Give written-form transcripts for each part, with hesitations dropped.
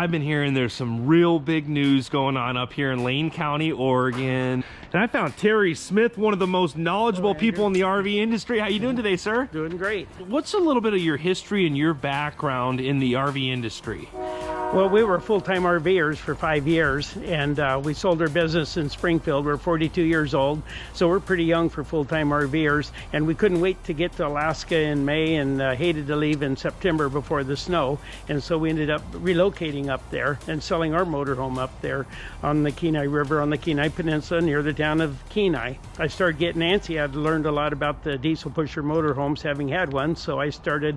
I've been hearing there's some real big news going on up here in Lane County, Oregon. And I found Terry Smith, one of the most knowledgeable people in the RV industry. How you doing today, sir? Doing great. What's a little bit of your history and your background in the RV industry? Well, we were full-time RVers for 5 years, and we sold our business in Springfield. We're 42 years old, so we're pretty young for full-time RVers, and we couldn't wait to get to Alaska in May and hated to leave in September before the snow, and so we ended up relocating up there and selling our motorhome up there on the Kenai River on the Kenai Peninsula near the town of Kenai. I started getting antsy. I'd learned a lot about the diesel pusher motorhomes, having had one, so I started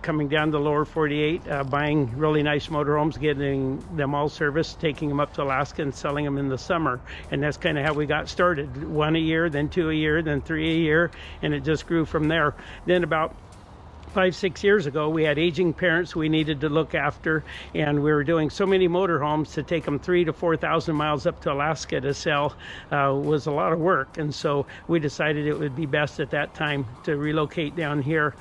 coming down to lower 48, buying really nice motorhomes, getting them all serviced, taking them up to Alaska and selling them in the summer. And that's kind of how we got started. 1 a year, then 2 a year, then 3 a year, and it just grew from there. Then about 5-6 years ago, we had aging parents we needed to look after, and we were doing so many motorhomes to take them 3,000 to 4,000 miles up to Alaska to sell was a lot of work. And so we decided it would be best at that time to relocate down here.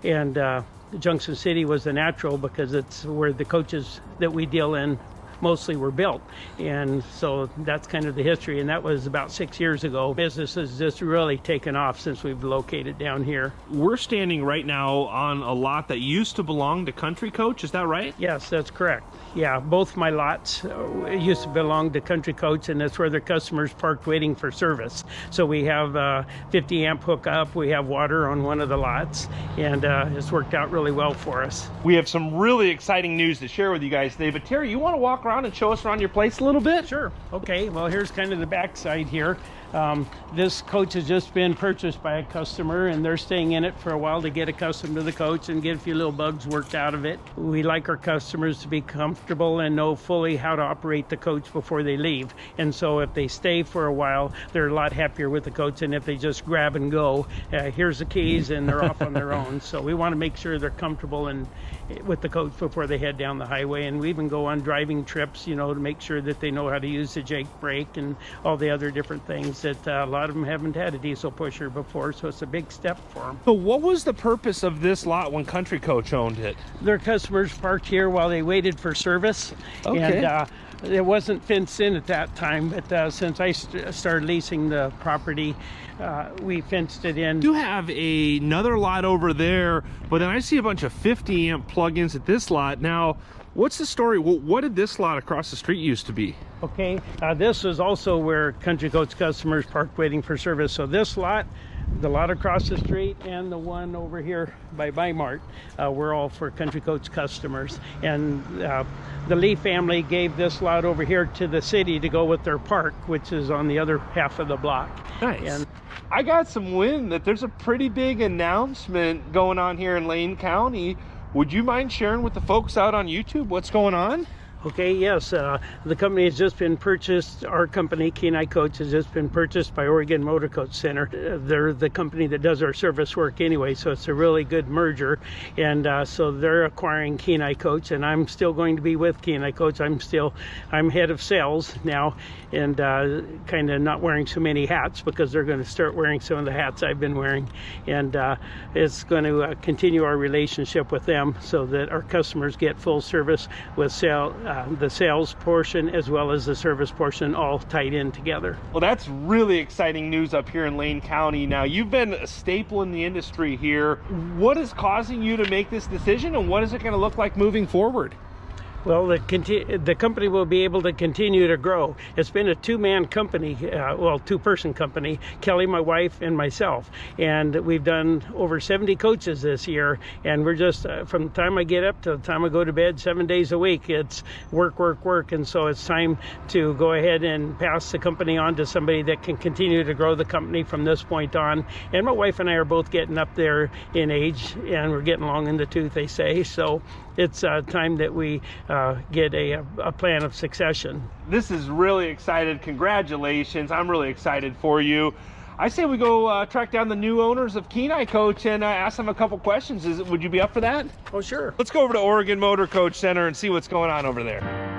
And Junction City was the natural because it's where the coaches that we deal in mostly were built, and so that's kind of the history, and that was about 6 years ago. Business has just really taken off since we've located down here. We're standing right now on a lot that used to belong to Country Coach, is that right? Yes, that's correct. Yeah, both my lots used to belong to Country Coach, and that's where their customers parked waiting for service. So we have 50 amp hookup, we have water on one of the lots, and it's worked out really well for us. We have some really exciting news to share with you guys today, but Terry, you want to walk around and show us around your place a little bit? Sure. Okay, well, here's kind of the backside here. This coach has just been purchased by a customer, and they're staying in it for a while to get accustomed to the coach and get a few little bugs worked out of it. We like our customers to be comfortable and know fully how to operate the coach before they leave. And so if they stay for a while, they're a lot happier with the coach than if they just grab and go. Here's the keys, and they're off on their own. So we want to make sure they're comfortable with the coach before they head down the highway. And we even go on driving trips, you know, to make sure that they know how to use the Jake brake and all the other different things that a lot of them haven't had a diesel pusher before, so it's a big step for them. So what was the purpose of this lot when Country Coach owned it? Their customers parked here while they waited for service. Okay. And it wasn't fenced in at that time, but since I started leasing the property, we fenced it in. You have another lot over there, but then I see a bunch of 50 amp plug-ins at this lot. Now, what's the story? What did this lot across the street used to be? Okay, this is also where Country Coach customers parked waiting for service. So this lot, the lot across the street, and the one over here by Mart, we're all for Country Coach customers. And the Lee family gave this lot over here to the city to go with their park, which is on the other half of the block. Nice. And I got some wind that there's a pretty big announcement going on here in Lane County. Would you mind sharing with the folks out on YouTube what's going on? Okay, yes, the company has just been purchased. Our company, Kenai Coach, has just been purchased by Oregon Motor Coach Center. They're the company that does our service work anyway, so it's a really good merger. And so they're acquiring Kenai Coach, and I'm still going to be with Kenai Coach. I'm head of sales now, and kind of not wearing so many hats because they're going to start wearing some of the hats I've been wearing. And it's going to continue our relationship with them so that our customers get full service with the sales portion as well as the service portion all tied in together. Well, that's really exciting news up here in Lane County. Now, you've been a staple in the industry here. What is causing you to make this decision, and what is it going to look like moving forward? Well, the company will be able to continue to grow. It's been a two-man company, two-person company, Kelly, my wife, and myself. And we've done over 70 coaches this year. And we're just, from the time I get up to the time I go to bed, 7 days a week, it's work, work, work. And so it's time to go ahead and pass the company on to somebody that can continue to grow the company from this point on. And my wife and I are both getting up there in age, and we're getting long in the tooth, they say. So it's time that we get a plan of succession. This is really excited. Congratulations. I'm really excited for you. I say we go track down the new owners of Kenai Coach and ask them a couple questions. Would you be up for that? Oh, sure. Let's go over to Oregon Motor Coach Center and see what's going on over there.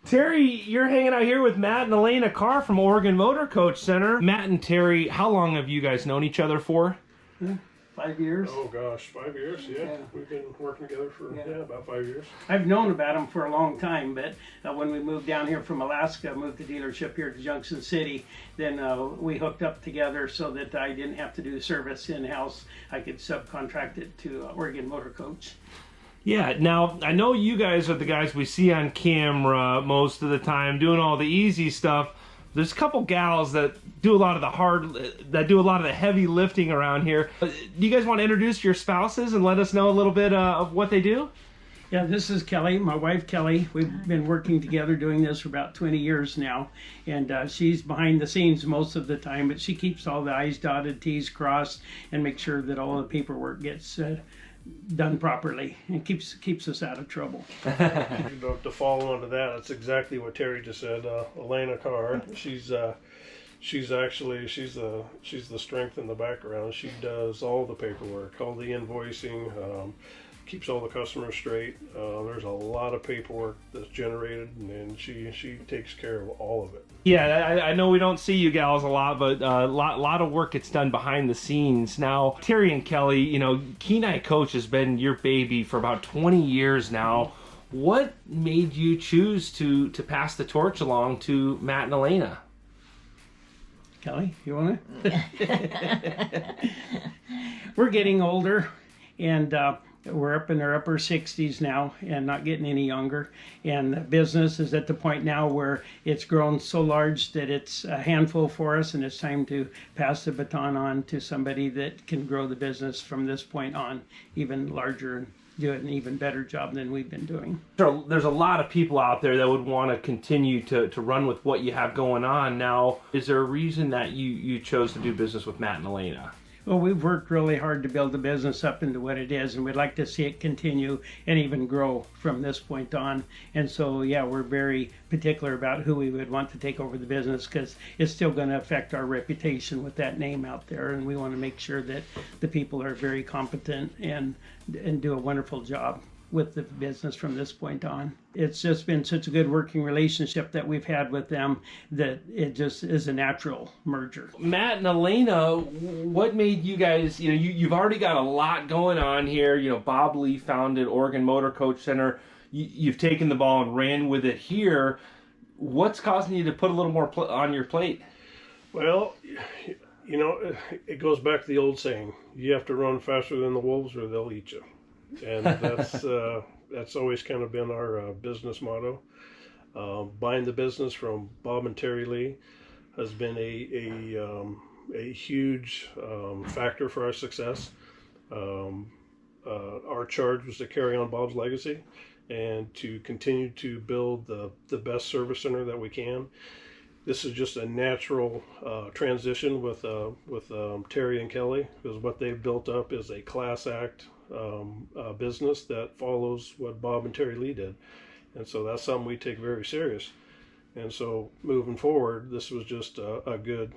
Terry, you're hanging out here with Matt and Elena Carr from Oregon Motor Coach Center. Matt and Terry, how long have you guys known each other for? 5 years. Oh gosh, 5 years, yeah. We've been working together for about 5 years. I've known about them for a long time, but when we moved down here from Alaska, moved the dealership here to Junction City, then we hooked up together so that I didn't have to do service in-house. I could subcontract it to Oregon Motor Coach. Yeah, now I know you guys are the guys we see on camera most of the time doing all the easy stuff. There's a couple gals that do a lot of the heavy lifting around here. Do you guys want to introduce your spouses and let us know a little bit of what they do? Yeah, this is Kelly, my wife Kelly. We've been working together doing this for about 20 years now. And she's behind the scenes most of the time, but she keeps all the I's dotted, T's crossed, and makes sure that all the paperwork gets done properly and keeps us out of trouble. To follow on to that, that's exactly what Terry just said. Elena Carr, she's the strength in the background. She does all the paperwork, all the invoicing, keeps all the customers straight. There's a lot of paperwork that's generated, and she takes care of all of it. Yeah, I know we don't see you gals a lot, but a lot of work gets done behind the scenes. Now, Terry and Kelly, you know, Kenai Coach has been your baby for about 20 years now. What made you choose to pass the torch along to Matt and Elena? Kelly, you want to? We're getting older, and we're up in our upper 60s now and not getting any younger. And the business is at the point now where it's grown so large that it's a handful for us, and it's time to pass the baton on to somebody that can grow the business from this point on even larger and do an even better job than we've been doing. There's a lot of people out there that would want to continue to run with what you have going on. Now, is there a reason that you chose to do business with Matt and Elena? Well, we've worked really hard to build the business up into what it is, and we'd like to see it continue and even grow from this point on. And so, yeah, we're very particular about who we would want to take over the business, because it's still going to affect our reputation with that name out there, and we want to make sure that the people are very competent and do a wonderful job with the business from this point on. It's just been such a good working relationship that we've had with them that it just is a natural merger. Matt and Elena, what made you guys, you've already got a lot going on here. You know, Bob Lee founded Oregon Motor Coach Center. You've taken the ball and ran with it here. What's causing you to put a little more on your plate? Well, you know, it goes back to the old saying, you have to run faster than the wolves or they'll eat you. And that's always kind of been our business motto. Buying the business from Bob and Terry Lee has been a huge factor for our success. Our charge was to carry on Bob's legacy and to continue to build the best service center that we can. This is just a natural transition with Terry and Kelly, because what they've built up is a class act business that follows what Bob and Terry Lee did, and so that's something we take very serious. And so moving forward, this was just a good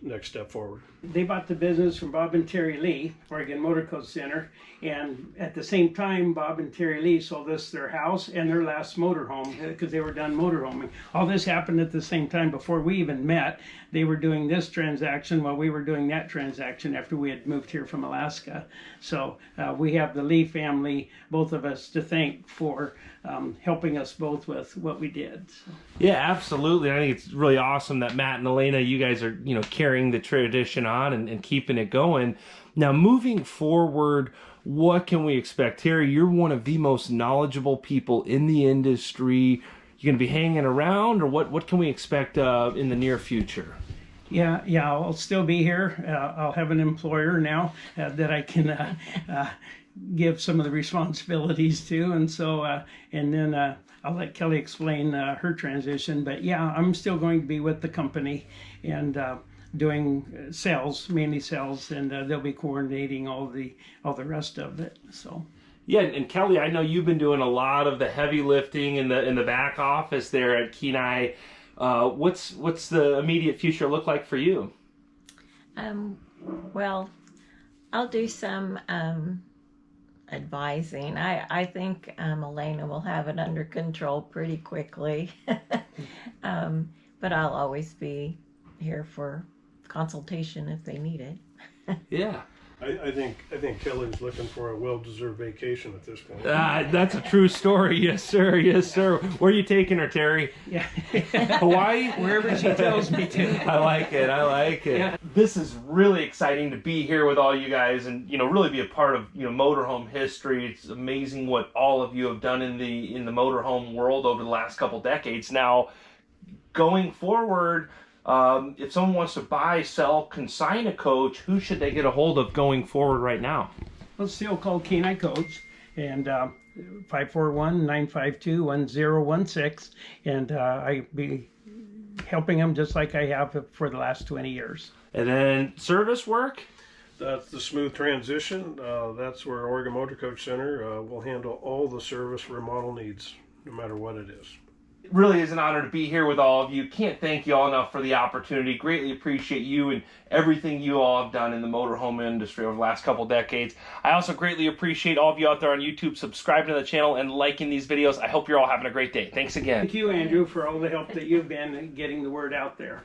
next step forward. They bought the business from Bob and Terry Lee, Oregon Motor Coach Center, and at the same time, Bob and Terry Lee sold us their house and their last motorhome, because they were done motorhoming. All this happened at the same time before we even met. They were doing this transaction while we were doing that transaction after we had moved here from Alaska. So we have the Lee family, both of us, to thank for helping us both with what we did. So. Yeah, absolutely. I think it's really awesome that Matt and Elena, you guys are, carrying the tradition on and keeping it going. Now, moving forward, what can we expect? Terry, you're one of the most knowledgeable people in the industry. You gonna be hanging around, or what can we expect in the near future? Yeah, I'll still be here. I'll have an employer now that I can give some of the responsibilities to, and so and then I'll let Kelly explain her transition. But yeah, I'm still going to be with the company and doing sales, mainly sales, and they'll be coordinating all the rest of it. So. Yeah, and Kelly, I know you've been doing a lot of the heavy lifting in the back office there at Kenai. What's the immediate future look like for you? Well, I'll do some advising. I think Elena will have it under control pretty quickly. But I'll always be here for consultation if they need it. Yeah. I think Kelly's looking for a well-deserved vacation at this point. That's a true story. Yes, sir. Yes, sir. Where are you taking her, Terry? Yeah. Hawaii? Wherever she tells me to. I like it. I like it. Yeah. This is really exciting to be here with all you guys and, really be a part of, motorhome history. It's amazing what all of you have done in the motorhome world over the last couple decades. Now, going forward, if someone wants to buy, sell, consign a coach, who should they get a hold of going forward right now? Well, it's still called Kenai Coach, and 541-952-1016, and I be helping them just like I have for the last 20 years. And then service work? That's the smooth transition. That's where Oregon Motor Coach Center will handle all the service remodel needs, no matter what it is. It really is an honor to be here with all of you. Can't thank you all enough for the opportunity. Greatly appreciate you and everything you all have done in the motorhome industry over the last couple decades. I also greatly appreciate all of you out there on YouTube subscribing to the channel and liking these videos. I hope you're all having a great day. Thanks again. Thank you, Andrew, for all the help that you've been getting the word out there.